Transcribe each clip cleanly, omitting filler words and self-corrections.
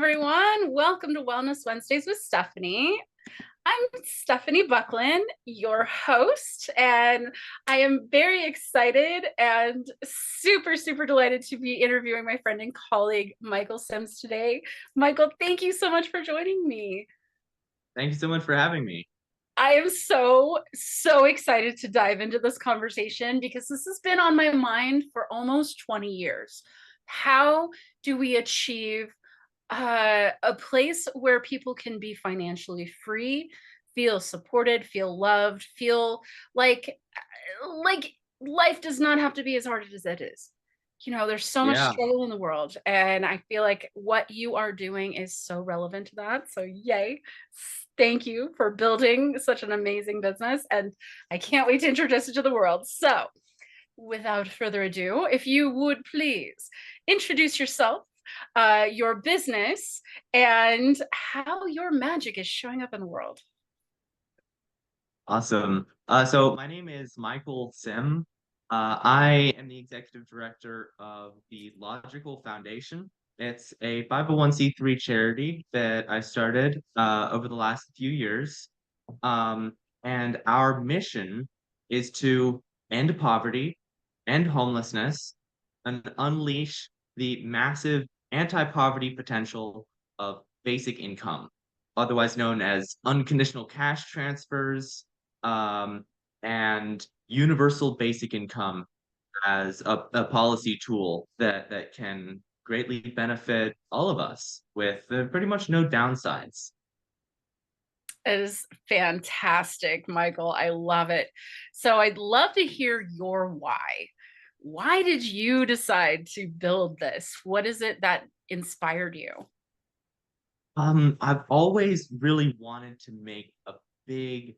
everyone. Welcome to Wellness Wednesdays with Stephanie. I'm Stephanie Buckland, your host, and I am very excited and super delighted to be interviewing my friend and colleague, Michael Sims, today. Michael, thank you so much for joining me. Thank you so much for having me. I am so excited to dive into this conversation because this has been on my mind for almost 20 years. How do we achieve a place where people can be financially free, feel supported, feel loved, feel like life does not have to be as hard as it is. There's so much Yeah, struggle in the world, and I feel like what you are doing is so relevant to that. So yay. Thank you for building such an amazing business, and I can't wait to introduce it to the world. So, without further ado, if you would please introduce yourself, your business, and how your magic is showing up in the world. awesome. So my name is Michael Simm. I am the executive director of the Logical Foundation. It's a 501(c)(3) charity that I started over the last few years. Um, and our mission is to end poverty, end homelessness, and unleash the massive anti-poverty potential of basic income, otherwise known as unconditional cash transfers, um, and universal basic income as a policy tool that can greatly benefit all of us with pretty much no downsides. It is fantastic, Michael. I love it. So I'd love to hear your why. Why did you decide to build this? What is it that inspired you? I've always really wanted to make a big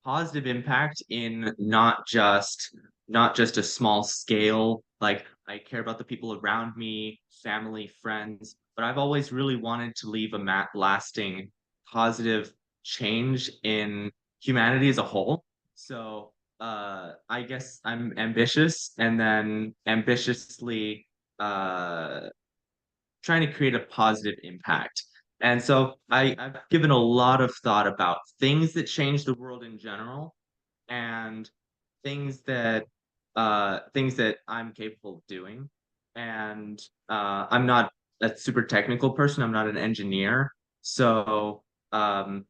positive impact in not just a small scale. Like I care about the people around me, family, friends, but I've always really wanted to leave a lasting positive change in humanity as a whole. So I guess I'm ambitious and then ambitiously uh trying to create a positive impact. And so I've given a lot of thought about things that change the world in general and things that things that I'm capable of doing. And I'm not a super technical person. I'm not an engineer. So um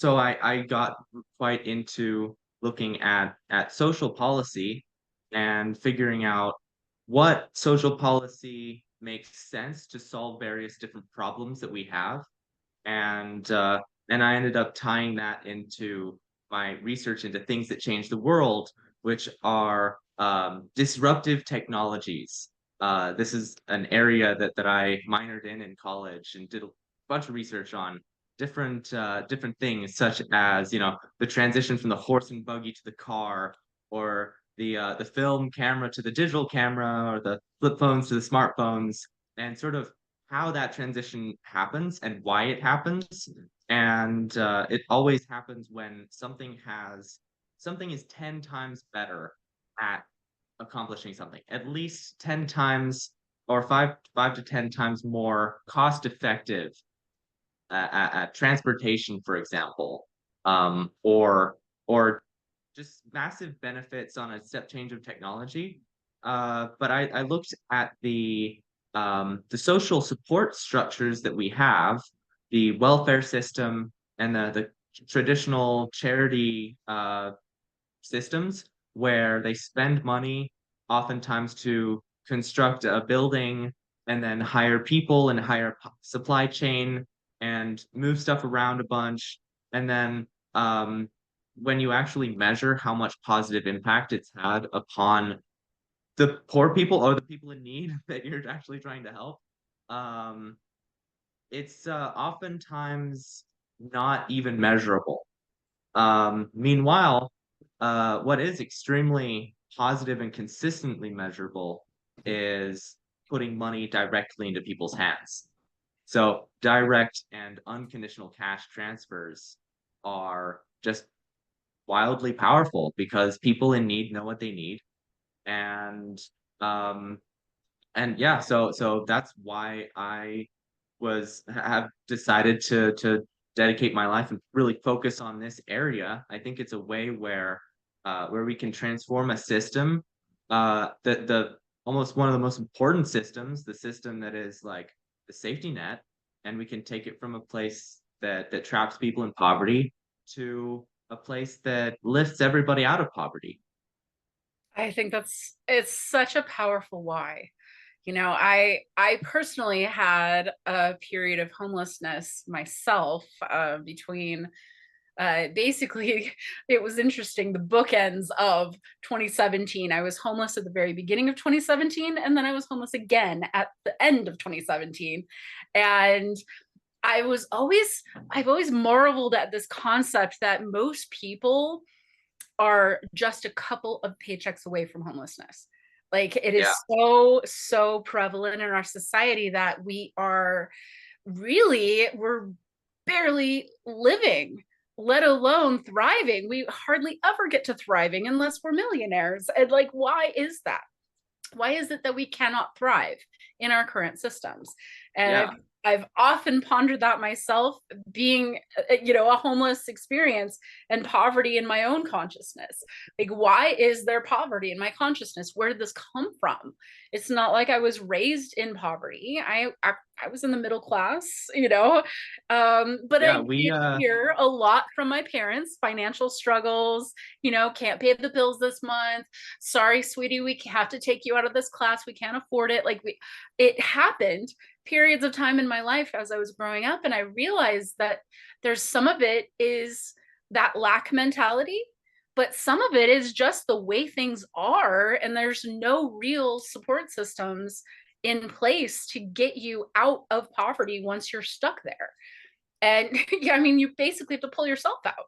I got quite into looking at social policy and figuring out what social policy makes sense to solve various different problems that we have. And I ended up tying that into my research into things that change the world, which are disruptive technologies. This is an area that I minored in college and did a bunch of research on different things, such as the transition from the horse and buggy to the car, or the film camera to the digital camera, or the flip phones to the smartphones, and sort of how that transition happens and why it happens. And it always happens when something is 10 times better at accomplishing something, at least 10 times or five to 10 times more cost effective at transportation, for example, or just massive benefits on a step change of technology. But I looked at the social support structures that we have, the welfare system, and the traditional charity systems where they spend money oftentimes to construct a building and then hire people and hire supply chain and move stuff around a bunch. And then when you actually measure how much positive impact it's had upon the poor people or the people in need that you're actually trying to help, um, it's oftentimes not even measurable. Meanwhile, what is extremely positive and consistently measurable is putting money directly into people's hands. So direct and unconditional cash transfers are just wildly powerful because people in need know what they need. And um and yeah, so that's why I have decided to dedicate my life and really focus on this area. I think it's a way where we can transform a system, the almost one of the most important systems, the system that is like the safety net, and we can take it from a place that traps people in poverty to a place that lifts everybody out of poverty. I think it's such a powerful why. I personally had a period of homelessness myself, between basically it was interesting, the bookends of 2017. I was homeless at the very beginning of 2017, and then I was homeless again at the end of 2017. And I've always marveled at this concept that most people are just a couple of paychecks away from homelessness. Like, it Yeah, is so prevalent in our society that we're barely living, let alone thriving. We hardly ever get to thriving unless we're millionaires. And like, why is that? Why is it that we cannot thrive in our current systems? And yeah, I've often pondered that myself, being a homeless experience and poverty in my own consciousness. Like, why is there poverty in my consciousness? Where did this come from? It's not like I was raised in poverty. I was in the middle class, but I yeah. We did hear a lot from my parents: financial struggles, can't pay the bills this month, sorry sweetie, we have to take you out of this class, we can't afford it. Like, it happened periods of time in my life as I was growing up, and I realized that there's some of it is that lack mentality, but some of it is just the way things are, and there's no real support systems in place to get you out of poverty once you're stuck there. And yeah, I mean, you basically have to pull yourself out,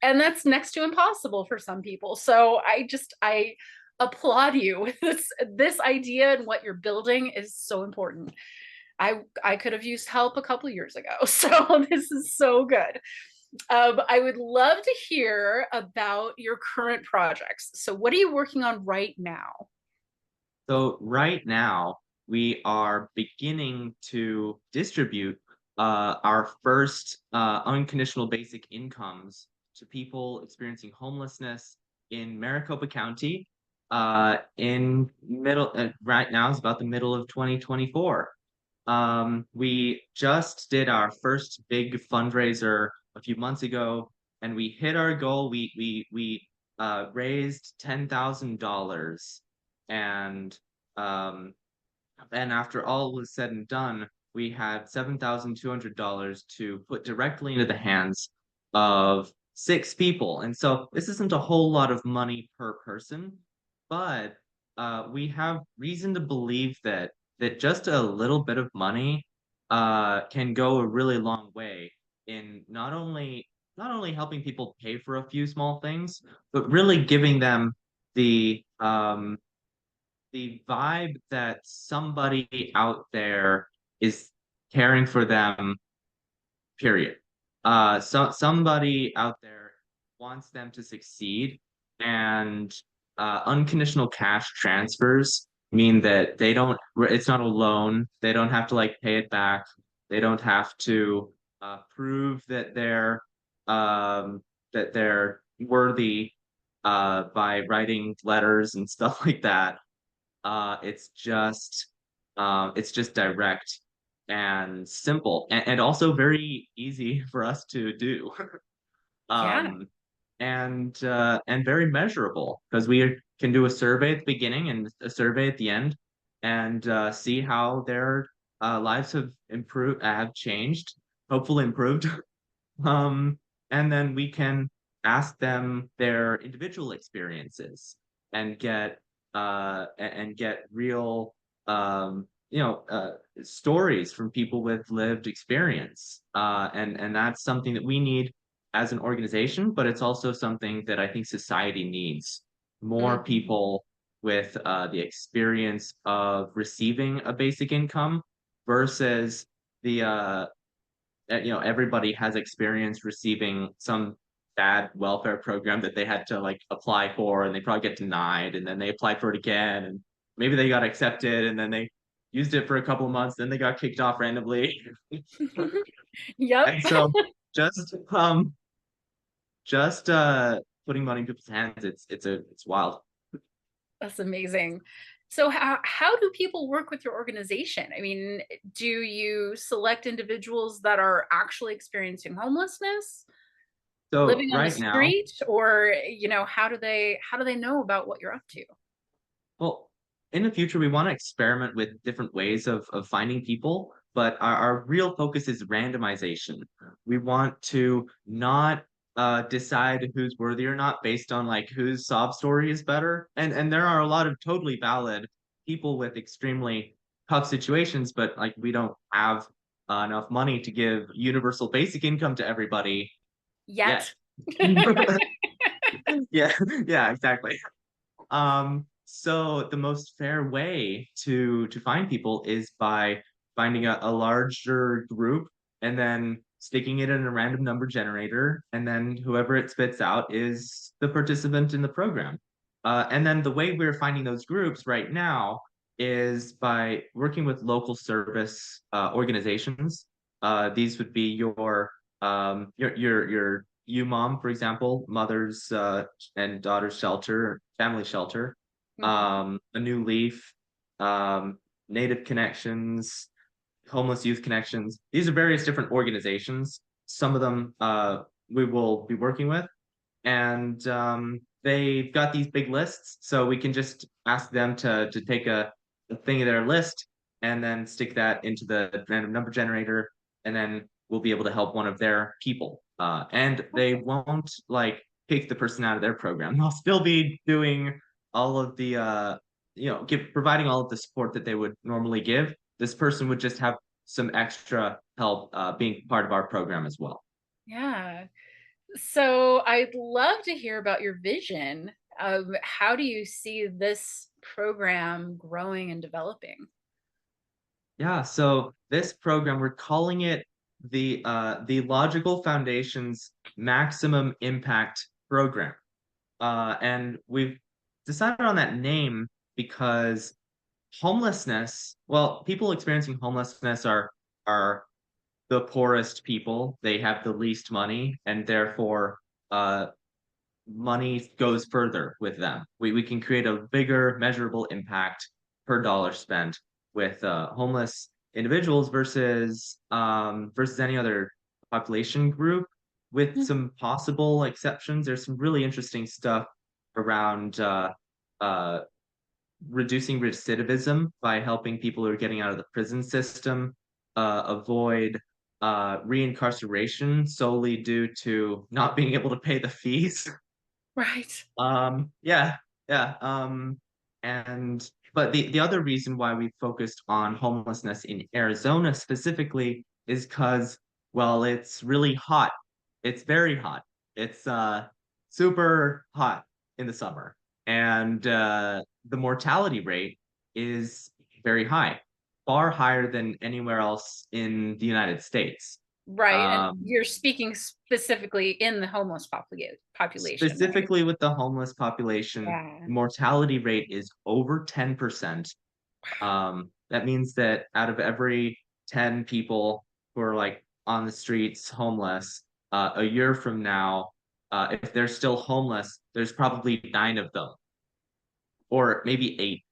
and that's next to impossible for some people. So I applaud you with this idea, and what you're building is so important. I could have used help a couple years ago, so this is so good. I would love to hear about your current projects. So what are you working on right now? So right now we are beginning to distribute our first unconditional basic incomes to people experiencing homelessness in Maricopa County. In middle right now is about the middle of 2024. We just did our first big fundraiser a few months ago, and we hit our goal. We raised $10,000, and um, and after all was said and done, we had $7,200 to put directly into the hands of six people. And so this isn't a whole lot of money per person, but we have reason to believe that just a little bit of money can go a really long way in not only helping people pay for a few small things, but really giving them the the vibe that somebody out there is caring for them, period. So somebody out there wants them to succeed, and unconditional cash transfers mean that it's not a loan. They don't have to like pay it back. They don't have to prove um, that they're worthy by writing letters and stuff like that. It's just direct and simple, and also very easy for us to do. Yeah, um, and very measurable because we can do a survey at the beginning and a survey at the end, and see how their lives have changed, hopefully improved. Um, and then we can ask them their individual experiences and get real stories from people with lived experience. And that's something that we need as an organization, but it's also something that I think society needs. More mhm. people with the experience of receiving a basic income versus everybody has experience receiving some bad welfare program that they had to like apply for, and they probably get denied, and then they apply for it again, and maybe they got accepted, and then they used it for a couple of months, then they got kicked off randomly. Yep. And so just just putting money in people's hands, it's wild. That's amazing. So how do people work with your organization? I mean, do you select individuals that are actually experiencing homelessness, So living on the right now, street, or how do they know about what you're up to? well, in the future, we want to experiment with different ways of finding people, but our real focus is randomization. We want to not decide who's worthy or not based on like whose sob story is better. And there are a lot of totally valid people with extremely tough situations, but like we don't have enough money to give universal basic income to everybody yet. Yet. Yeah, yeah, exactly. So the most fair way to find people is by finding a larger group and then sticking it in a random number generator, and then whoever it spits out is the participant in the program. And then the way we're finding those groups right now is by working with local service organizations. These would be your you mom, for example, mothers and daughters shelter, family shelter, Mhm. a new leaf, um, Native Connections, Homeless Youth Connections. These are various different organizations. Some of them we will be working with, and they've got these big lists, so we can just ask them to take a thing of their list and then stick that into the random number generator, and then we'll be able to help one of their people. And they Okay. won't like kick the person out of their program. They'll still be doing all of the providing all of the support that they would normally give. This person would just have some extra help being part of our program as well. Yeah. So I'd love to hear about your vision of how do you see this program growing and developing? Yeah, so this program, we're calling it the Logical Foundation's Maximum Impact Program. And we've decided on that name because homelessness, well, people experiencing homelessness are the poorest people. They have the least money, and therefore uh money goes further with them. We can create a bigger measurable impact per dollar spent with homeless individuals versus any other population group, with Mhm. some possible exceptions. There's some really interesting stuff around uh, reducing recidivism by helping people who are getting out of the prison system avoid reincarceration solely due to not being able to pay the fees. Right. Yeah, yeah. And but the other reason why we focused on homelessness in Arizona specifically is because, well, it's really hot. It's very hot. It's super hot in the summer. And the mortality rate is very high, far higher than anywhere else in the United States. Right. And Um, you're speaking specifically in the homeless population, right? Specifically with the homeless population, Yeah. mortality rate is over 10%. That means that out of every 10 people who are like on the streets homeless, a year from now, if they're still homeless, there's probably nine of them, or maybe eight.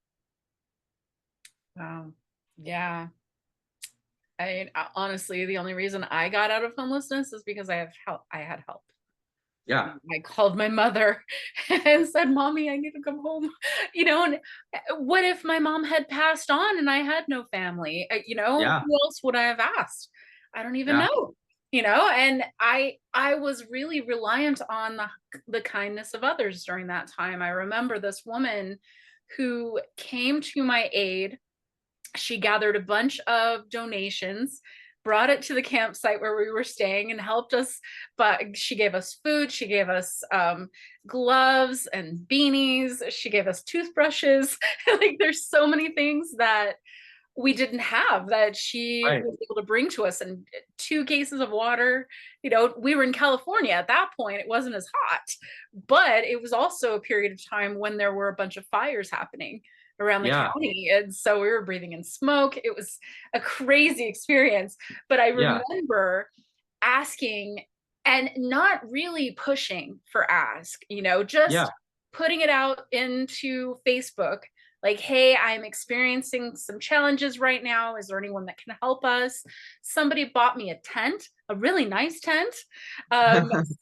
Wow. Yeah. Honestly, the only reason I got out of homelessness is because I have help. I had help. Yeah, I called my mother and said, "Mommy, I need to come home." And what if my mom had passed on and I had no family? yeah, Who else would I have asked? I don't even yeah. know. And I was really reliant on the kindness of others during that time. I remember this woman who came to my aid. She gathered a bunch of donations, brought it to the campsite where we were staying, and helped us. But she gave us food, she gave us gloves and beanies, she gave us toothbrushes. Like, there's so many things that we didn't have that she Right. was able to bring to us, and two cases of water. We were in California at that point. It wasn't as hot, but it was also a period of time when there were a bunch of fires happening. around the Yeah. county. And so we were breathing in smoke. It was a crazy experience. But I Yeah. remember asking and not really pushing for ask, Yeah. just putting it out into Facebook like, hey, I'm experiencing some challenges right now. Is there anyone that can help us? Somebody bought me a tent, a really nice tent.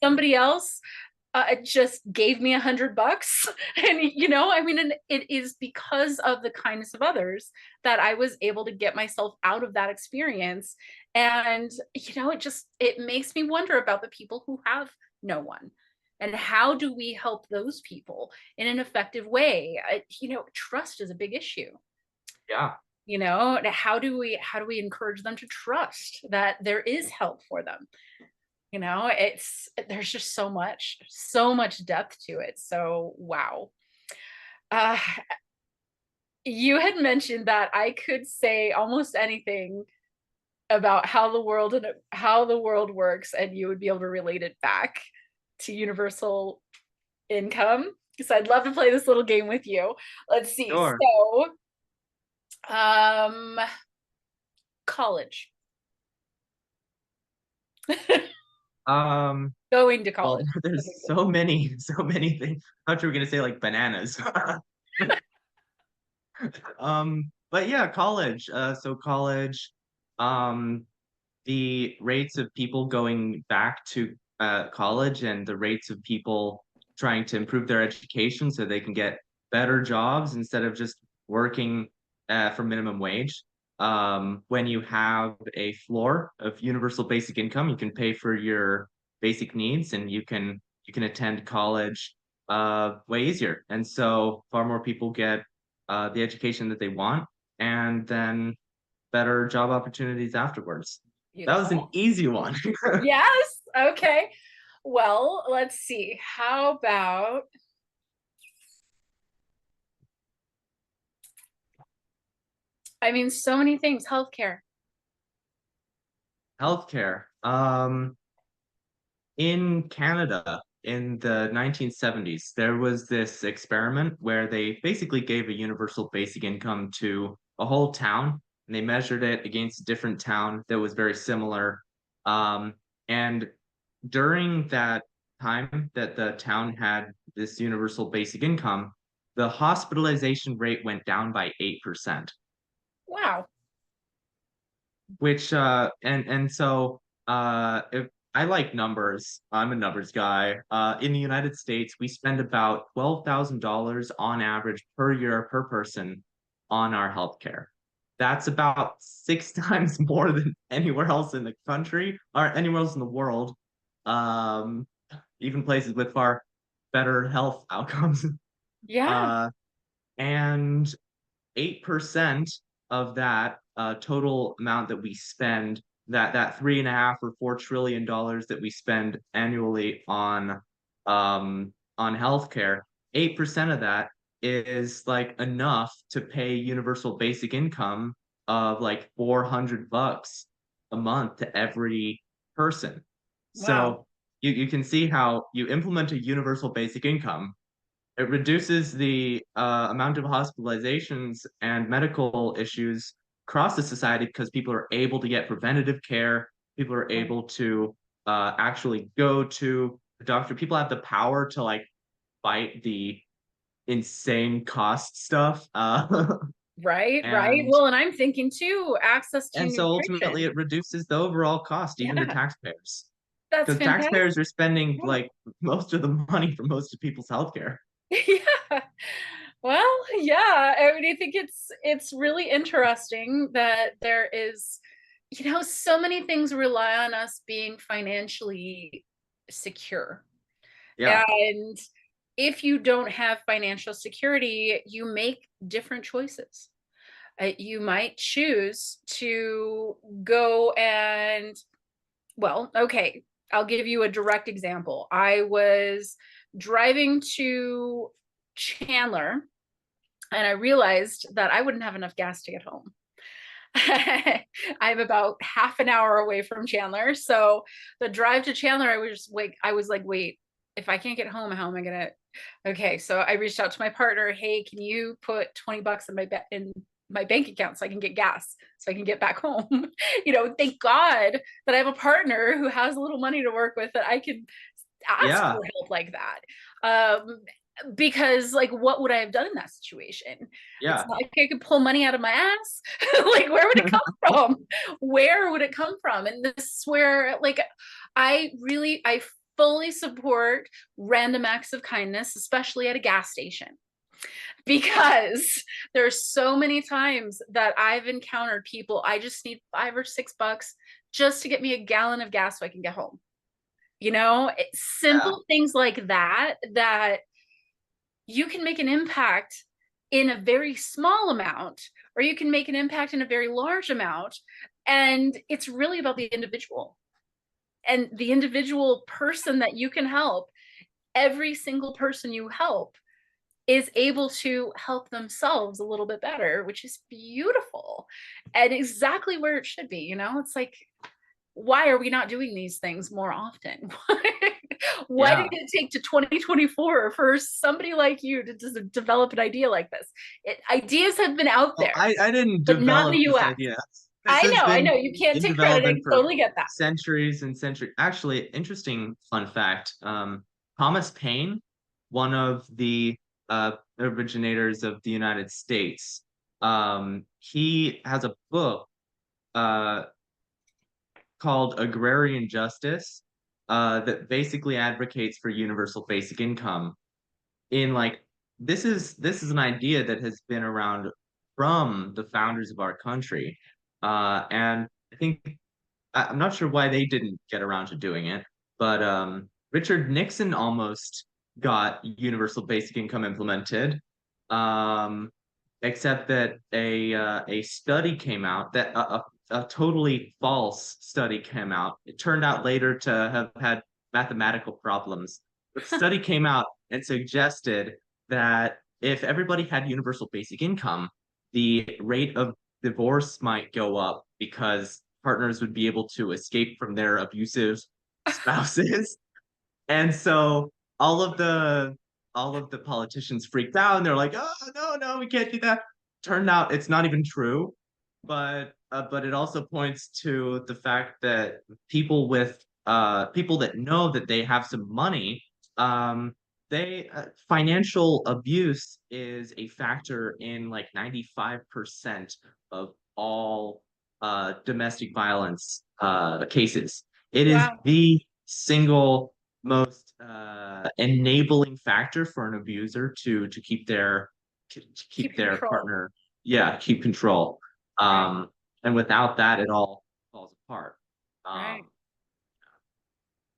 Somebody else just gave me $100. And, I mean, and it is because of the kindness of others that I was able to get myself out of that experience. And, it makes me wonder about the people who have no one. And how do we help those people in an effective way? Trust is a big issue. Yeah. How do we encourage them to trust that there is help for them? There's just so much depth to it. So wow. uh you had mentioned that I could say almost anything about how the world works, and you would be able to relate it back to universal income. So I'd love to play this little game with you. Let's see. Sure. So um college. Um, Going to well, college. there's so many things. I thought you were gonna say like bananas. But yeah, college. So college, um, the rates of people going back to college and the rates of people trying to improve their education so they can get better jobs instead of just working for minimum wage. When you have a floor of universal basic income, you can pay for your basic needs and you can attend college way easier. And so far more people get the education that they want and then better job opportunities afterwards. That was an Beautiful. easy one. Yes. Okay. Well, let's see. How about so many things. Healthcare. Healthcare. In Canada in the 1970s, there was this experiment where they basically gave a universal basic income to a whole town and they measured it against a different town that was very similar. And during that time that the town had this universal basic income, the hospitalization rate went down by 8%, Wow. which and so if I like numbers, I'm a numbers guy. In the United States, we spend about $12,000 on average per year per person on our healthcare. That's about six times more than anywhere else in the country or anywhere else in the world. Um, even places with far better health outcomes. Yeah. Uh, and 8% of that total amount that we spend, that 3.5 or $4 trillion that we spend annually on healthcare, 8% of that is like enough to pay universal basic income of like $400 a month to every person. Wow. So you can see how you implement a universal basic income, it reduces the amount of hospitalizations and medical issues across the society because people are able to get preventative care. People are Right. able to actually go to the doctor. People have the power to like fight the insane cost stuff. Right. Right. and Well, and I'm thinking too, access to and so ultimately nutrition. it reduces the overall cost, even to Yeah. taxpayers. That's Because fantastic. taxpayers are spending Yeah. like most of the money for most of people's healthcare. Yeah. Well, yeah. I mean, I think it's really interesting that there is, so many things rely on us being financially secure. Yeah. And if you don't have financial security, you make different choices. You might choose to go and, well, okay, I'll give you a direct example. I was driving to Chandler and I realized that I wouldn't have enough gas to get home. I'm about half an hour away from Chandler. So the drive to Chandler, I was like, wait, if I can't get home, Okay, so I reached out to my partner. Hey, can you put 20 bucks in in my bank account so I can get gas, so I can get back home? Thank God that I have a partner who has a little money to work with that I can ask Yeah, for help like that. Um, because like, what would I have done in that situation? It's yeah. not like I could pull money out of my ass. Like, where would it come from? Where would it come from? And this is where, like, I fully support random acts of kindness, especially at a gas station, because there's so many times that I've encountered people, I just need 5 or 6 bucks just to get me a gallon of gas so I can get home. Yeah. Simple things like that, that you can make an impact in a very small amount, or you can make an impact in a very large amount. And it's really about the individual and the individual person that you can help. Every single person you help is able to help themselves a little bit better, which is beautiful and exactly where it should be. It's like, why are we not doing these things more often? Why did Yeah. it take to 2024 for somebody like you to just develop an idea like this? Ideas have been out Well, there, I didn't but not in develop the this US. idea. This I has know, I been know. You can't in take credit. I development can for totally get that. centuries and centuries. Actually, interesting fun fact. Thomas Paine, one of the originators of the United States, he has a book uh, called Agrarian Justice that basically advocates for universal basic income. In like this is an idea that has been around from the founders of our country, and I think I'm not sure why they didn't get around to doing it, but Richard Nixon almost got universal basic income implemented, um, except that a study came out that a totally false study came out. It turned out later to have had mathematical problems. But the study came out and suggested that if everybody had universal basic income, the rate of divorce might go up because partners would be able to escape from their abusive spouses. And so all of the all of the politicians freaked out and they're like, "Oh, no, no, we can't do that." Turned out it's not even true, but it also points to the fact that people that know that they have some money, um, they financial abuse is a factor in like 95% of all domestic violence cases. It is Wow. the single most enabling factor for an abuser to Keep keep their control. partner, yeah, keep control. Right. um and without that it all falls apart. Right. um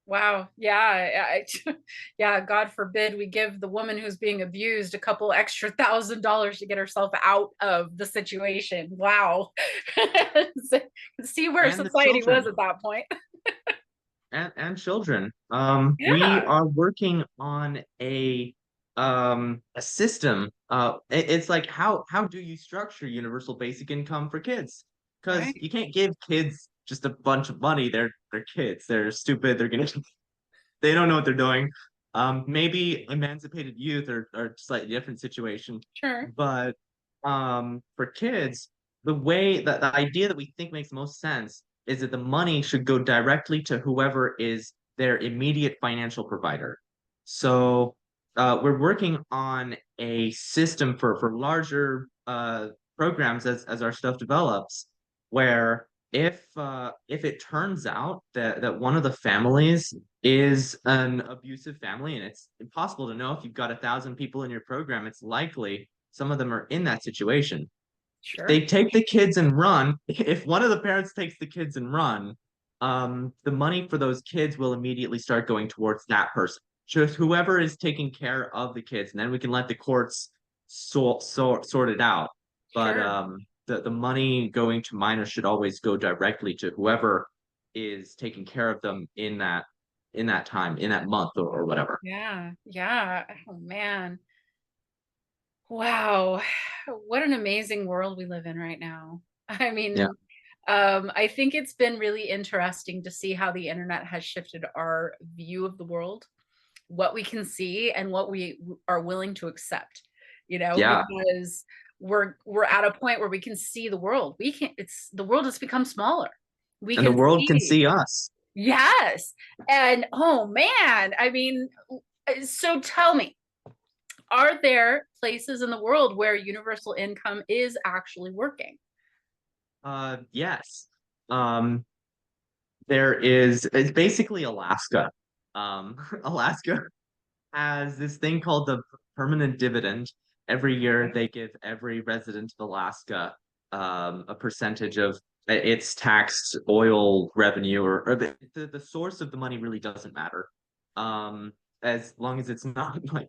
Wow. Yeah. Yeah. God forbid we give the woman who's being abused a couple extra $1,000 to get herself out of the situation. Wow. See where and the society was children, at that point. and children. We Yeah. are working on a system. It's like how do you structure universal basic income for kids? Because Right. you can't give kids just a bunch of money. They're kids. They're stupid. They're gonna they don't know what they're doing. Maybe emancipated youth are slightly different situation, Sure. but for kids, the idea that we think makes most sense is that the money should go directly to whoever is their immediate financial provider. So we're working on a system for larger programs as our stuff develops, where if it turns out that one of the families is an abusive family, and it's impossible to know if you've got 1,000 people in your program, it's likely some of them are in that situation. If Sure. they take the kids and run, if one of the parents takes the kids and run, the money for those kids will immediately start going towards that person, just whoever is taking care of the kids, and then we can let the courts sort it out. But Sure. the money going to minors should always go directly to whoever is taking care of them in that time, in that month, or whatever. Yeah. Yeah. Oh, man. Wow. What an amazing world we live in right now. I Yeah. mean, I think it's been really interesting to see how the internet has shifted our view of the world. what we can see and what we are willing to accept, Yeah. because we're at a point where we can see the world. We can it's the world has become smaller. We And the can world can see. see us. Yes. And oh man, I mean, so tell me, are there places in the world where universal income is actually working? Yes. Um, it's basically Alaska. Alaska has this thing called the permanent dividend. Every year, they give every resident of Alaska a percentage of its taxed oil revenue, or the source of the money really doesn't matter. Um, as long as it's not like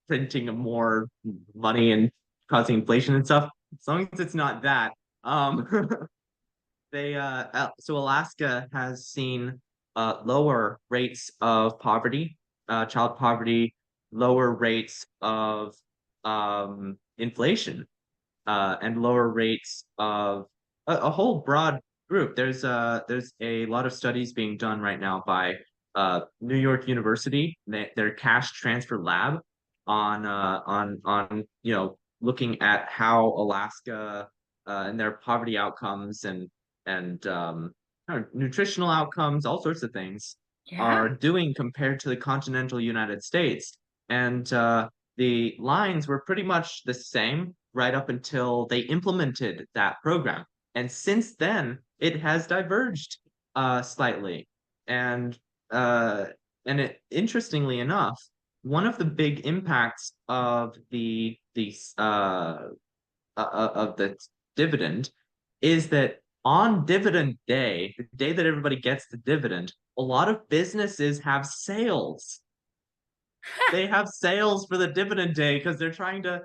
printing more money and causing inflation and stuff. As long as it's not that. Um, so Alaska has seen lower rates of poverty, child poverty, lower rates of inflation, and lower rates of a whole broad group. There's a lot of studies being done right now by New York University, their cash transfer lab, on looking at how Alaska and their poverty outcomes and nutritional outcomes, all sorts of things, Yeah. are doing compared to the continental United States. And the lines were pretty much the same right up until they implemented that program. And since then, it has diverged slightly. And uh, interestingly enough, one of the big impacts of the dividend is that on dividend day, the day that everybody gets the dividend, a lot of businesses have sales. They have sales for the dividend day because they're trying to,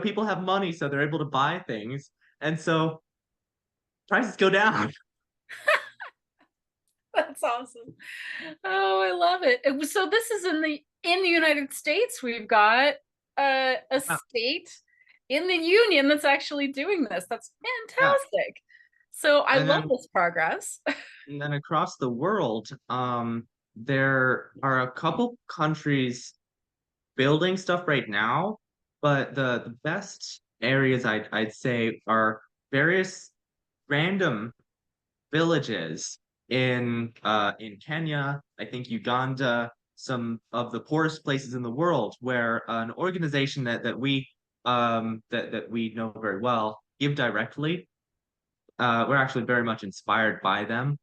people have money, so they're able to buy things. And so prices go down. That's awesome. Oh, I love it. So this is in the United States. We've got a Yeah. state in the union that's actually doing this. That's Yeah. fantastic. So I And love then this progress. and then across the world, there are a couple countries building stuff right now, but the best areas I'd say are various random villages in Kenya, I think Uganda, some of the poorest places in the world, where an organization that we know very well, Give Directly, we're actually very much inspired by them.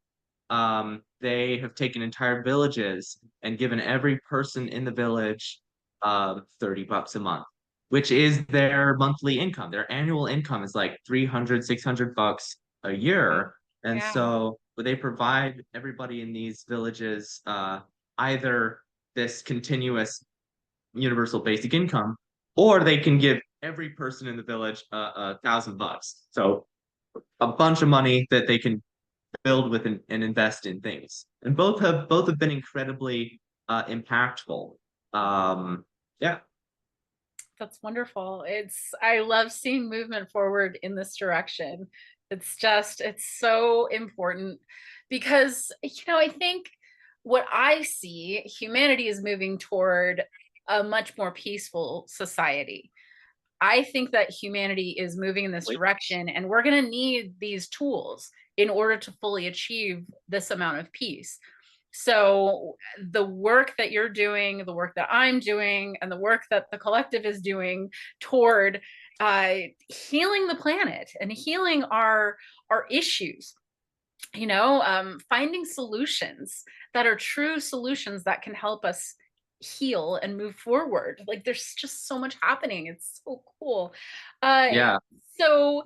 They have taken entire villages and given every person in the village $30 a month, which is their monthly income. Their annual income is like 300, $600 a year. And Yeah. so they provide everybody in these villages either this continuous universal basic income, or they can give every person in the village $1,000. So a bunch of money that they can build with and invest in things. And both have been incredibly impactful. Yeah, That's wonderful. I love seeing movement forward in this direction. It's so important because, I think what I see, humanity is moving toward a much more peaceful society. I think that humanity is moving in this direction, and we're going to need these tools in order to fully achieve this amount of peace. So, the work that you're doing, the work that I'm doing, and the work that the collective is doing toward healing the planet and healing our issues, finding solutions that are true solutions that can help us heal and move forward. Like there's just so much happening. It's so cool. Uh, yeah. so,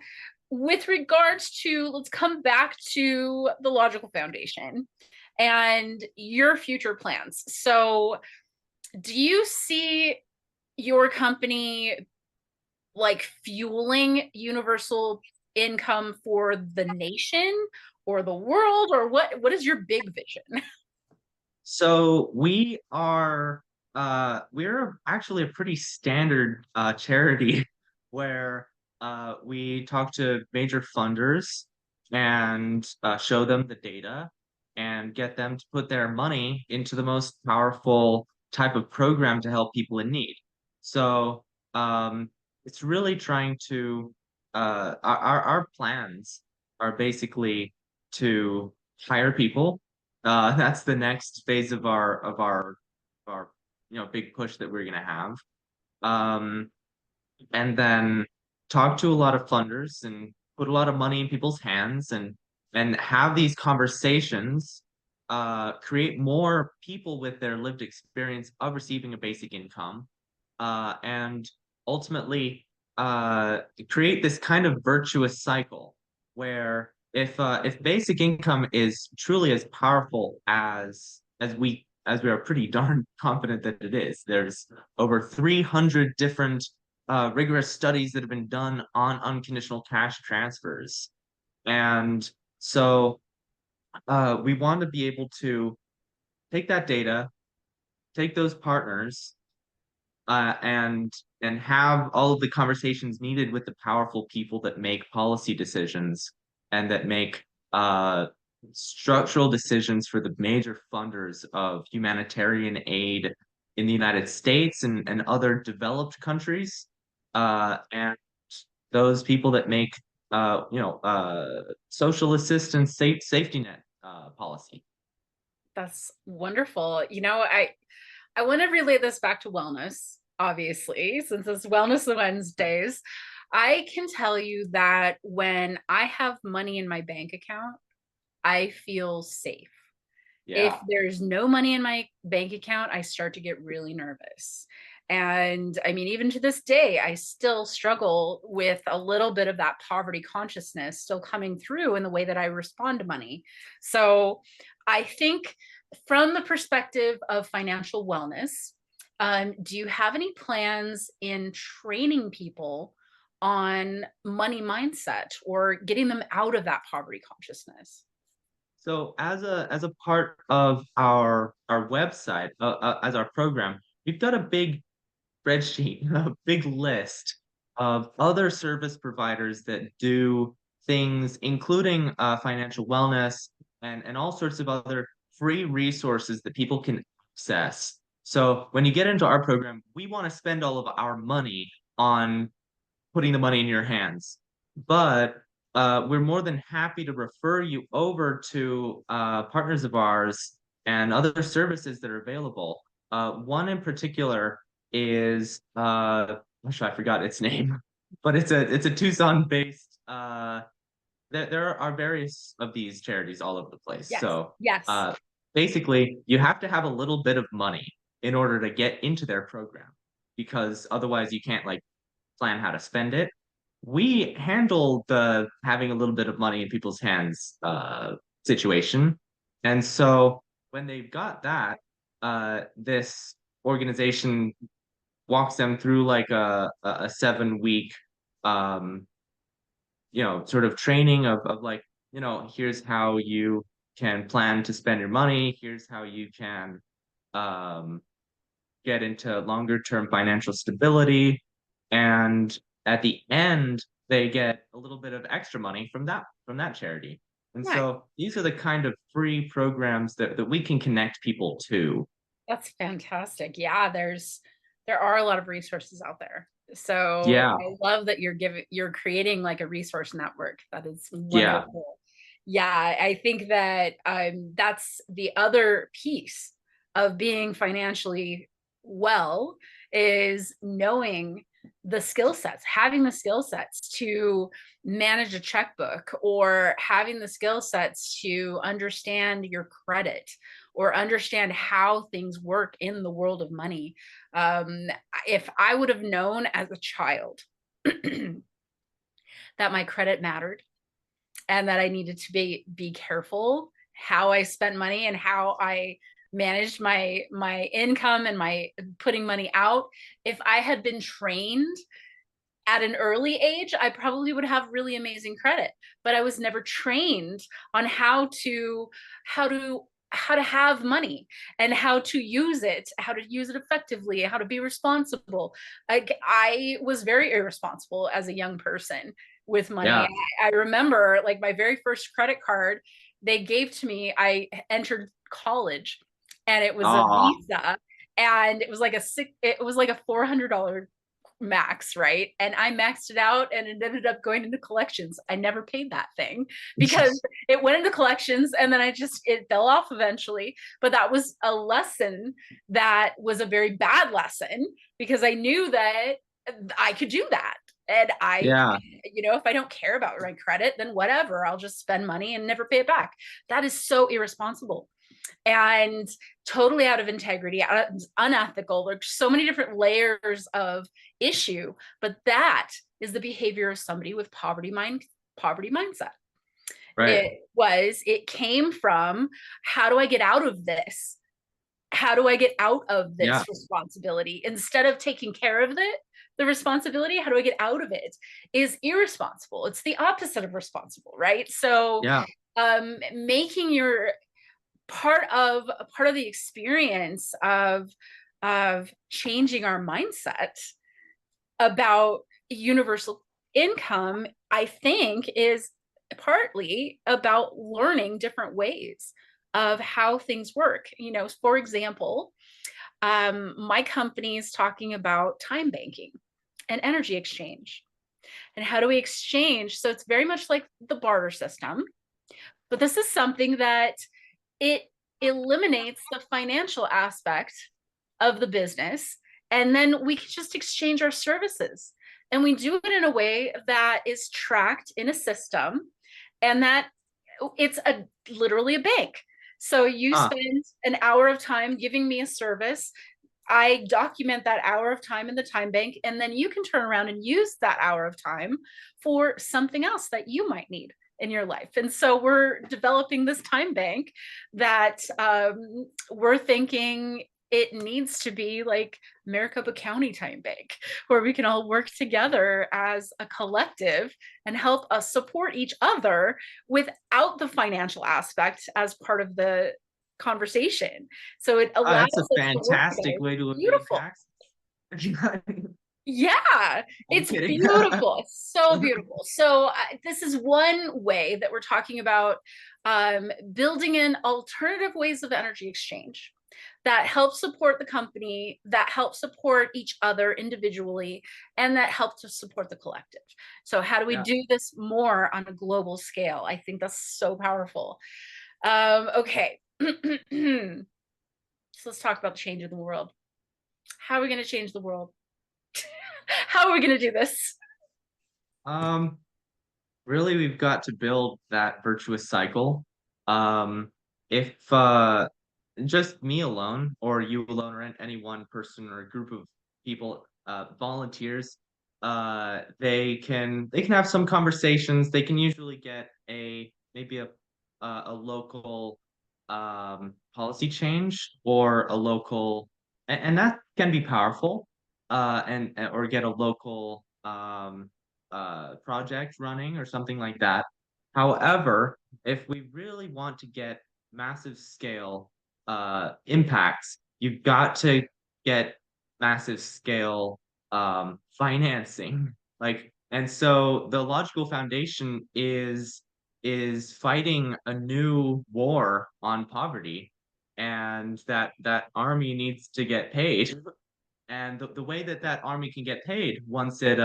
with regards to, let's come back to the logical foundation and your future plans. So, do you see your company like fueling universal income for the nation or the world, or what is your big vision? So we're actually a pretty standard charity where we talk to major funders and show them the data and get them to put their money into the most powerful type of program to help people in need. So it's really trying to our plans are basically to hire people. That's the next phase of our big push that we're gonna have. Um, and then talk to a lot of funders and put a lot of money in people's hands and have these conversations, create more people with their lived experience of receiving a basic income, and ultimately create this kind of virtuous cycle where if basic income is truly as powerful as we are pretty darn confident that it is, there's over 300 different rigorous studies that have been done on unconditional cash transfers. And so we want to be able to take that data, take those partners, and have all of the conversations needed with the powerful people that make policy decisions and that make structural decisions for the major funders of humanitarian aid in the United States and other developed countries, and those people that make social assistance safety net policy. That's wonderful. I want to relate this back to wellness, obviously, since it's Wellness Wednesdays. I can tell you that when I have money in my bank account, I feel safe. If Yeah. there's no money in my bank account, I start to get really nervous. And I mean, even to this day, I still struggle with a little bit of that poverty consciousness still coming through in the way that I respond to money. So I think from the perspective of financial wellness, do you have any plans in training people on money mindset or getting them out of that poverty consciousness? So as a part of our website, as our program, we've got a big spreadsheet, a big list of other service providers that do things, including financial wellness and all sorts of other free resources that people can access. So when you get into our program, we want to spend all of our money on putting the money in your hands. But we're more than happy to refer you over to partners of ours and other services that are available. One in particular is gosh, I forgot its name, but it's a Tucson based. There are various of these charities all over the place. Yes. So Yes. uh, basically, you have to have a little bit of money in order to get into their program because otherwise you can't like plan how to spend it. We handle the having a little bit of money in people's hands situation. And so when they've got that, this organization walks them through like a 7 week um, sort of training of like, here's how you can plan to spend your money, here's how you can um get into longer term financial stability. And at the end, they get a little bit of extra money from that charity. And Nice. so these are the kind of free programs that we can connect people to. That's fantastic. Yeah, there are a lot of resources out there. So Yeah, I love that you're creating like a resource network. That is yeah, wonderful. Yeah, I think that that's the other piece of being financially well is knowing the skill sets, having the skill sets to manage a checkbook or having the skill sets to understand your credit or understand how things work in the world of money. Um, if I would have known as a child that my credit mattered and that I needed to be careful how I spent money and how I managed my income and my putting money out, if I had been trained at an early age, I probably would have really amazing credit, but I was never trained on how to how to have money and how to use it, effectively, how to be responsible. I was very irresponsible as a young person with money. yeah. I remember like my very first credit card they gave to me. I entered college and it was a Ah, visa and it was like a $400 max, right? And I maxed it out and it ended up going into collections. I never paid that thing because it went into collections, and then it fell off eventually. But that was a lesson that was a very bad lesson, because I knew that I could do that. And Yeah. if I don't care about my credit, then whatever, I'll just spend money and never pay it back. That is so irresponsible and totally out of integrity, unethical. There's so many different layers of issue, but that is the behavior of somebody with poverty mindset. Right. It came from, how do I get out of this? How do I get out of Yeah. this responsibility? Instead of taking care of the responsibility, how do I get out of it? Is irresponsible. It's the opposite of responsible, right? So Yeah. making your part of the experience of changing our mindset about universal income, I think, is partly about learning different ways of how things work. For example, my company is talking about time banking and energy exchange. And how do we exchange? So it's very much like the barter system, but this is something that it eliminates the financial aspect of the business, and then we can just exchange our services, and we do it in a way that is tracked in a system, and that it's literally a bank. So you Huh. spend an hour of time giving me a service, I document that hour of time in the time bank, and then you can turn around and use that hour of time for something else that you might need in your life. And so we're developing this time bank that we're thinking it needs to be like Maricopa County Time Bank, where we can all work together as a collective and help us support each other without the financial aspect as part of the conversation. So it Oh, allows that's a us to work fantastic together. way to evade Beautiful. taxes. Yeah, I'm it's kidding. beautiful. It's so beautiful. So this is one way that we're talking about building in alternative ways of energy exchange that help support the company, that help support each other individually, and that help to support the collective. So how do we Yeah. do this more on a global scale? I think that's so powerful. Okay. So let's talk about the change in the world. How are we going to change the world? How are we going to do this? Um, Really, we've got to build that virtuous cycle. If just me alone, or you alone, or any one person or a group of people, volunteers, they can have some conversations. They can usually get maybe a local policy change, or a local, and that can be powerful. Or get a local project running or something like that. However, if we really want to get massive scale impacts, you've got to get massive scale financing. And so the logical foundation is fighting a new war on poverty, and that army needs to get paid. And the way that army can get paid, once it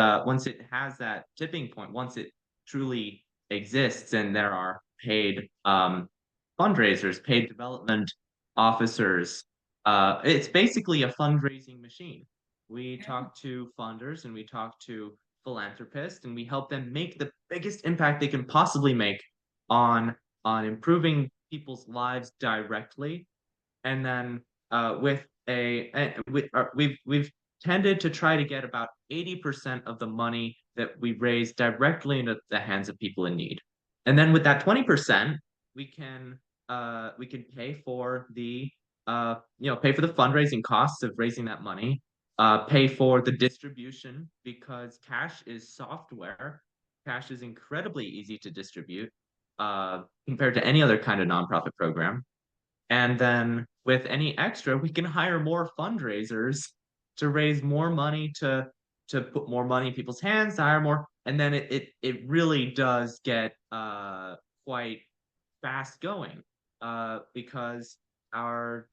has that tipping point, once it truly exists, and there are paid fundraisers, paid development officers, it's basically a fundraising machine. We talk to funders, and we talk to philanthropists, and we help them make the biggest impact they can possibly make on improving people's lives directly. And then we've tended to try to get about 80% of the money that we raise directly into the hands of people in need. And then with that 20%, we can pay for the fundraising costs of raising that money, pay for the distribution, because cash is software. Cash is incredibly easy to distribute compared to any other kind of nonprofit program. And then with any extra, we can hire more fundraisers to raise more money, to put more money in people's hands, to hire more. And then it really does get quite fast going, because our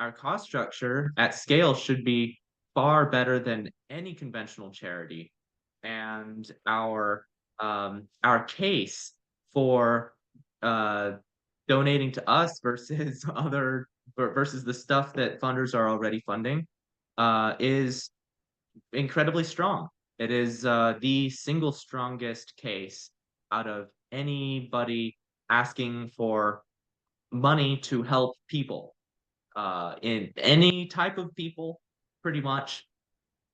our cost structure at scale should be far better than any conventional charity. And our case for uh donating to us versus versus the stuff that funders are already funding is incredibly strong. It is the single strongest case out of anybody asking for money to help people in any type of people, pretty much.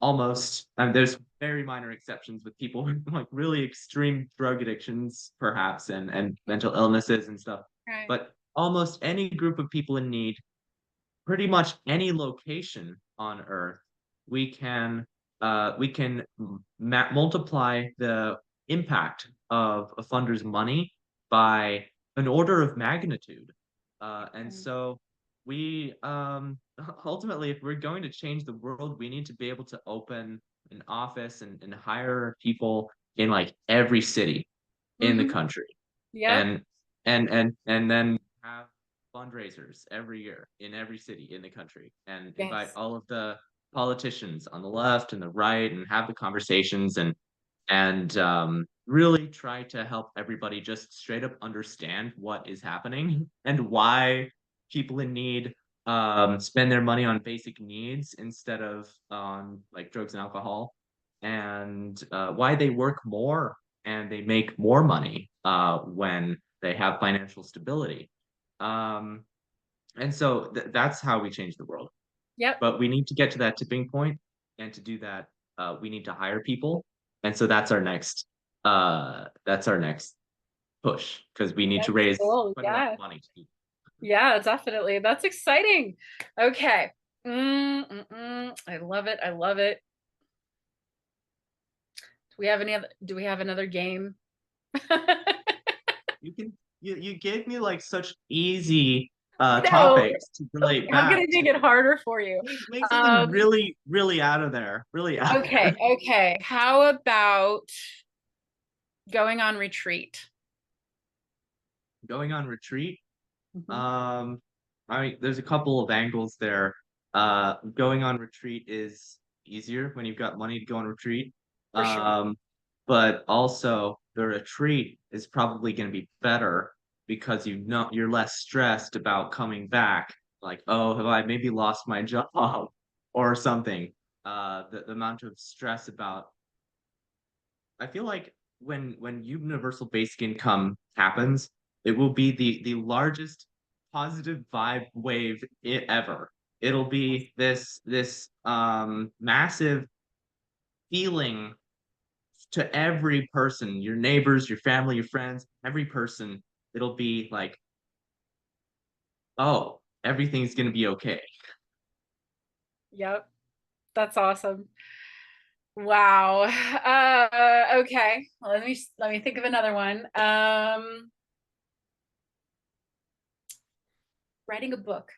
Almost, and there's very minor exceptions with people with like really extreme drug addictions, perhaps, and mental illnesses and stuff. Right. But almost any group of people in need, pretty much any location on Earth, we can multiply the impact of a funder's money by an order of magnitude. And Mm. so we ultimately, if we're going to change the world, we need to be able to open an office and hire people in like every city in the Mm-hmm. country, Yep. and and then have fundraisers every year in every city in the country, and invite Yes. all of the politicians on the left and the right, and have the conversations, and really try to help everybody just straight up understand what is happening and why people in need spend their money on basic needs instead of on like drugs and alcohol, and why they work more and they make more money when they have financial stability. Um, and so that's how we change the world. Yep. But we need to get to that tipping point, and to do that, we need to hire people. And so that's our next push, because we need to That's raise cool. quite a lot Yeah. of money to do. Yeah, definitely. That's exciting. Okay. I love it. I love it. Do we have another game? You gave me like such easy No, topics to relate I'm gonna back make to. it harder for you. Make something Um, really, really out of there. Really out okay, there. okay. How about going on retreat? Going on retreat. Mhm. Um, I mean, there's a couple of angles there. Going on retreat is easier when you've got money to go on retreat. For sure. Um, but also the retreat is probably going to be better because you're less stressed about coming back. Like, oh, have I maybe lost my job or something? The amount of stress about. I feel like when universal basic income happens, it will be the largest positive vibe wave ever. It'll be this massive feeling to every person, your neighbors, your family, your friends, every person. It'll be like, oh, everything's gonna be okay. Yep. That's awesome. Wow. Okay. Well, let me think of another one. Writing a book.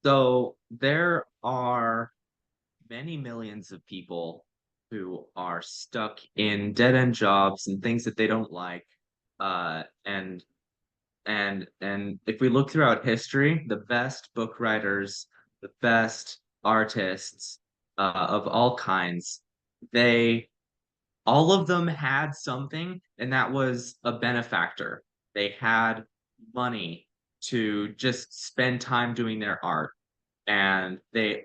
So there are many millions of people who are stuck in dead-end jobs and things that they don't like. And if we look throughout history, the best book writers, the best artists of all kinds, they all of them had something, and that was a benefactor. They had money to just spend time doing their art, and um they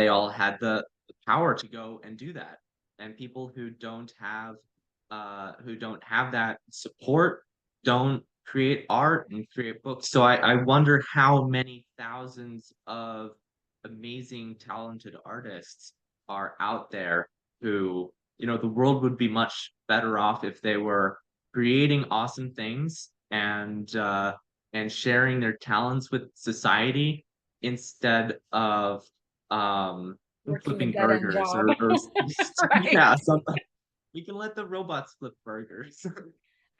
all had the power to go and do that. And people who don't have that support don't create art and create books. So I wonder how many thousands of amazing talented artists are out there who, the world would be much better off if they were creating awesome things and sharing their talents with society instead of um Working a flipping dead end burgers job. or Right. yeah, something. We can let the robots flip burgers.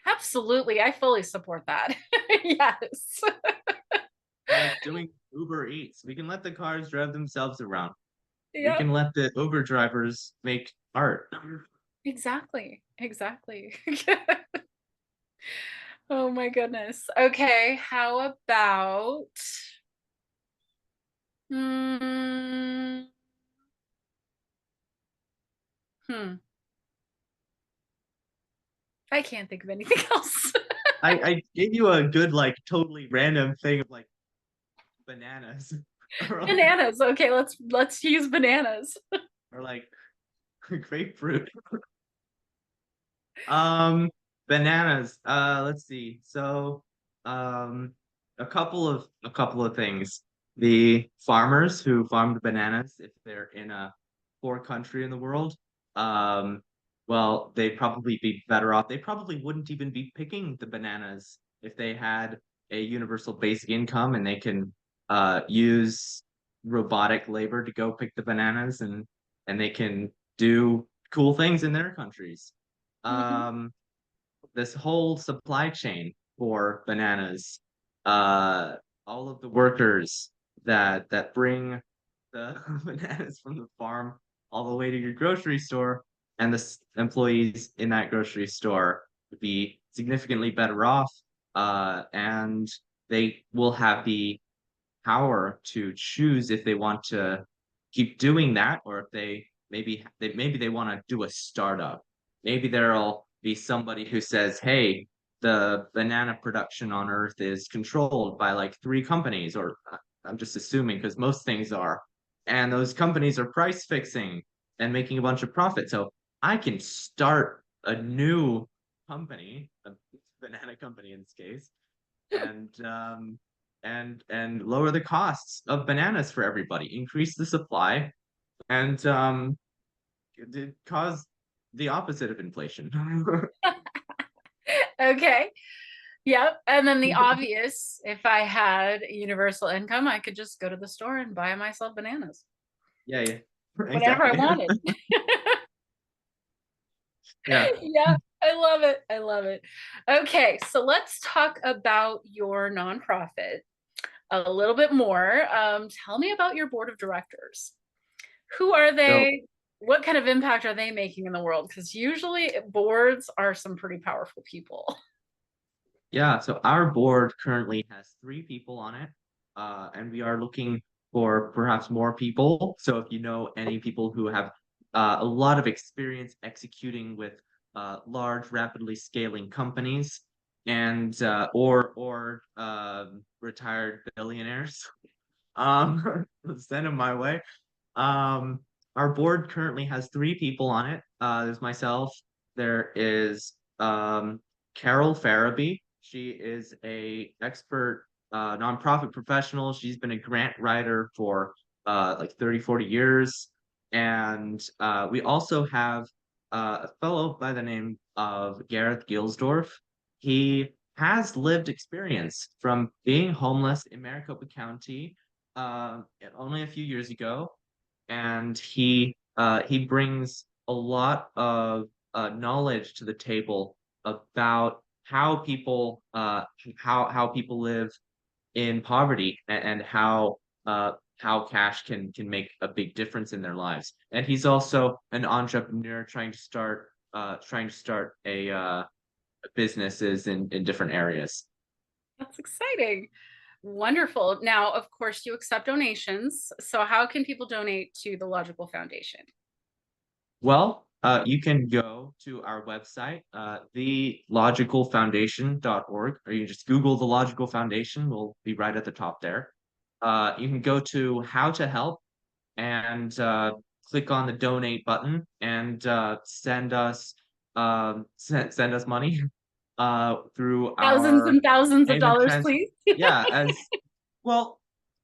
Absolutely. I fully support that. Yes. Like doing Uber Eats. We can let the cars drive themselves around. We Yep. can let the Uber drivers make art. Exactly. Exactly. Oh my goodness. Okay, how about hmm, hmm. I can't think of anything else. I gave you a good like totally random thing of like bananas or like Bananas. Okay, let's use bananas. or like grapefruit. Um, Bananas. Let's see. So, um, a couple of things. The farmers who farm the bananas, if they're in a poor country in the world, um, well, they'd probably be better off. They probably wouldn't even be picking the bananas if they had a universal basic income and they can use robotic labor to go pick the bananas and they can do cool things in their countries. Mhm. um, this whole supply chain for bananas, uh, all of the workers that bring the bananas from the farm all the way to your grocery store, and the employees in that grocery store would be significantly better off, and they will have the power to choose if they want to keep doing that or if they want to do a startup. Maybe there'll be somebody who says, "Hey, the banana production on Earth is controlled by like three companies," or I'm just assuming because most things are, and those companies are price fixing and making a bunch of profit. So I can start a new company, a banana company in this case, and lower the costs of bananas for everybody, increase the supply, and cause the opposite of inflation. Okay. Yep. And then the obvious, if I had universal income, I could just go to the store and buy myself bananas Yeah, yeah, whenever I exactly. wanted. Yeah. Yeah, I love it. I love it. Okay, so let's talk about your nonprofit a little bit more. Tell me about your board of directors. Who are So they? What kind of impact are they making in the world? Because usually boards are some pretty powerful people. yeah, so our board currently has three people on it, and we are looking for perhaps more people. So if you know any people who have a lot of experience executing with large, rapidly scaling companies, and retired billionaires, send them my way. Um, our board currently has three people on it. There's myself. There is Carol Farabee. She is a expert nonprofit professional. She's been a grant writer for like 30, 40 years. And we also have a fellow by the name of Gareth Gilsdorf. He has lived experience from being homeless in Maricopa County only a few years ago, and he brings a lot of knowledge to the table about how people live in poverty and how cash can make a big difference in their lives. And he's also an entrepreneur trying to start a businesses in different areas. That's exciting. Wonderful. Now, of course, you accept donations. So, how can people donate to the Logical Foundation? Well, you can go to our website, thelogicalfoundation.org, or you can just Google the Logical Foundation. We'll be right at the top there. You can go to How to Help and click on the donate button and send us money through Thousands our and thousands of payment dollars, trans. please. Yeah, as well.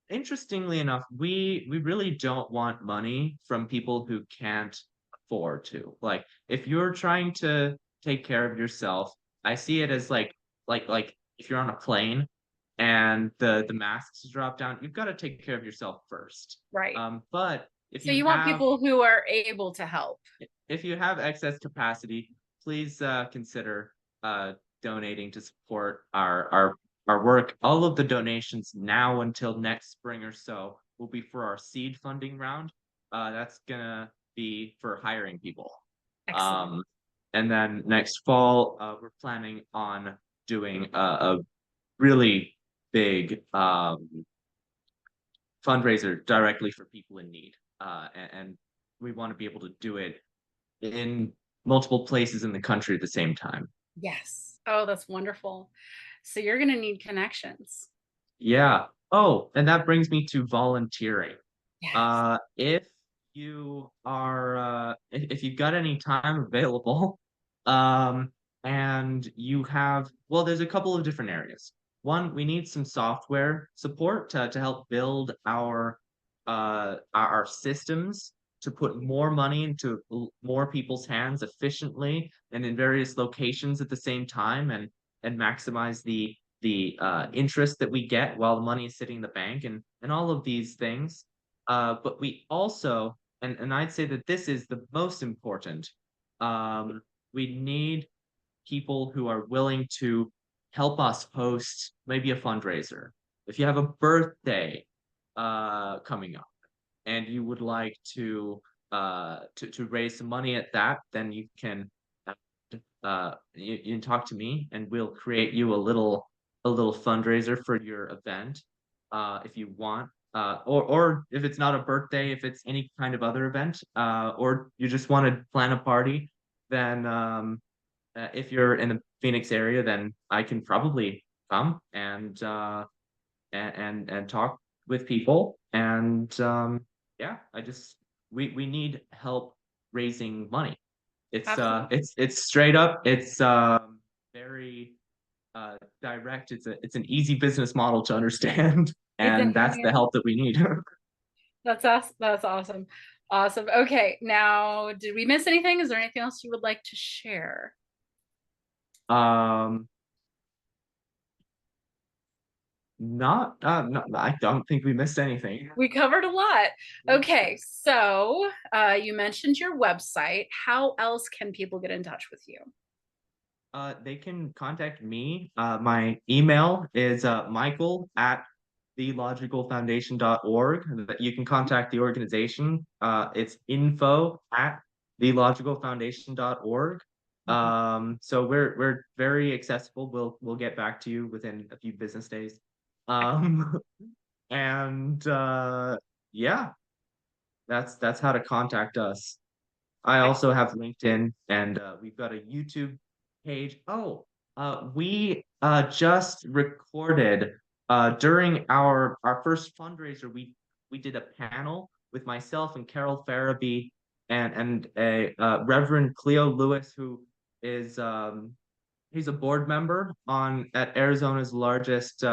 Interestingly enough, we really don't want money from people who can't afford to. Like, if you're trying to take care of yourself, I see it as like if you're on a plane and the masks drop down, you've got to take care of yourself first. Right. But if So, you you want have people who are able to help. if you have excess capacity, please consider uh, donating to support our work. All of the donations now until next spring or so will be for our seed funding round. That's gonna be for hiring people. Excellent. Um, and then next fall, we're planning on doing a really big fundraiser directly for people in need. And we want to be able to do it in multiple places in the country at the same time. Yes. Oh, that's wonderful. So you're going to need connections. Yeah. Oh, and that brings me to volunteering. Yes. If you are if you've got any time available, um, and you have, well, there's a couple of different areas. One, we need some software support to help build our systems to put more money into more people's hands efficiently and in various locations at the same time, and maximize the interest that we get while the money is sitting in the bank, and all of these things. But we also, and I'd say that this is the most important, um, we need people who are willing to help us host maybe a fundraiser. If you have a birthday coming up and you would like to raise some money at that, then you can talk to me and we'll create you a little fundraiser for your event, if you want, or if it's not a birthday, if it's any kind of other event, or you just want to plan a party, then if you're in the Phoenix area, then I can probably come and talk with people. And yeah, we need help raising money. Absolutely. It's straight up, it's very direct. It's an easy business model to understand, It's and that's the help that we need. That's us. That's awesome. Awesome. Okay. Now, did we miss anything? Is there anything else you would like to share? um not no, I don't think we missed anything. We covered a lot. Okay. So, you mentioned your website. How else can people get in touch with you? They can contact me. My email is michael at thelogicalfoundation.org. You can contact the organization. It's info at thelogicalfoundation.org. Mhm. So we're very accessible. We'll get back to you within a few business days. Um, and yeah, that's how to contact us. I also have LinkedIn, and we've got a YouTube page. Oh, we just recorded during our first fundraiser. We did a panel with myself and Carol Farabee and a Reverend Cleo Lewis, who is he's a board member on at Arizona's largest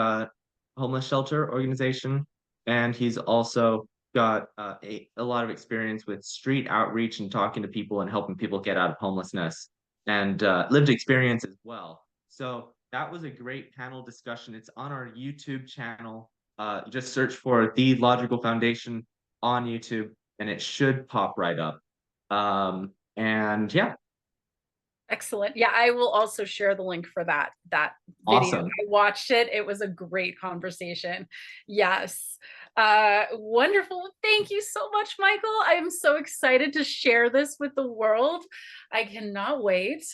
homeless shelter organization, and he's also got a lot of experience with street outreach and talking to people and helping people get out of homelessness, and lived experience as well. So that was a great panel discussion. It's on our YouTube channel. Just search for The Logical Foundation on YouTube, and it should pop right up. And yeah, Excellent. Yeah, I will also share the link for that video. awesome. I watched it. It was a great conversation. Yes. Wonderful. Thank you so much, Michael. I am so excited to share this with the world. I cannot wait.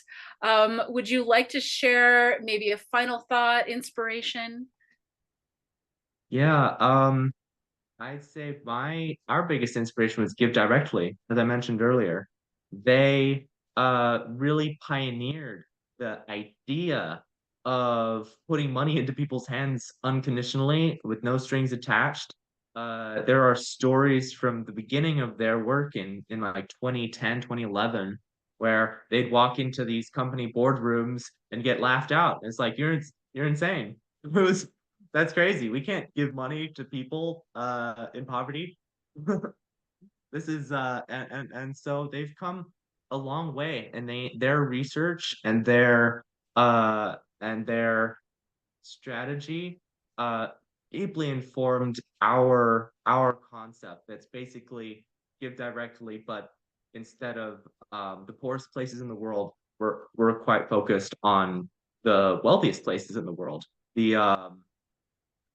Would you like to share maybe a final thought, inspiration? Yeah, I'd say my our biggest inspiration was Give Directly, as I mentioned earlier. They really pioneered the idea of putting money into people's hands unconditionally with no strings attached. There are stories from the beginning of their work in like 2010, 2011, where they'd walk into these company boardrooms and get laughed out. It's like you're insane. It was That's crazy. We can't give money to people in poverty. This is and so they've come a long way, and their research and their strategy uh deeply informed our concept. That's basically give directly, but instead of the poorest places in the world, we're quite focused on the wealthiest places in the world. The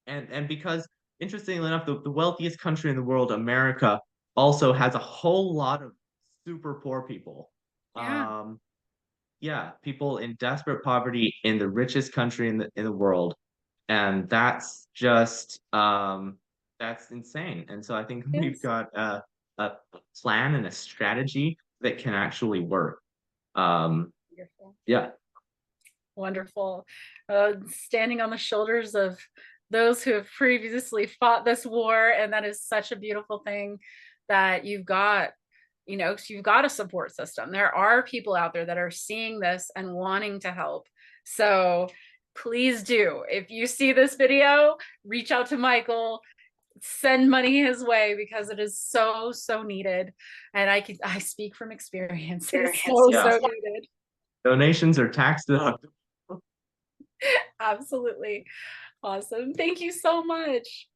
and because interestingly enough, the wealthiest country in the world, America, also has a whole lot of super poor people. Yeah. Um, Yeah, people in desperate poverty in the richest country in the world. And that's insane. And so I think we've Yes. got a plan and a strategy that can actually work. Um, Wonderful. yeah. Wonderful. Standing on the shoulders of those who have previously fought this war. And that is such a beautiful thing that you've got, you know, 'cause you've got a support system. There are people out there that are seeing this and wanting to help. So please do. If you see this video, reach out to Michael, send money his way because it is so, so needed. And I speak from experience. It is so, Yeah. so needed. Donations are tax deductible. Absolutely. Awesome. Thank you so much.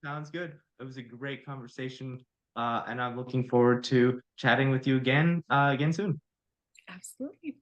Sounds good. It was a great conversation. And I'm looking forward to chatting with you again soon. Absolutely.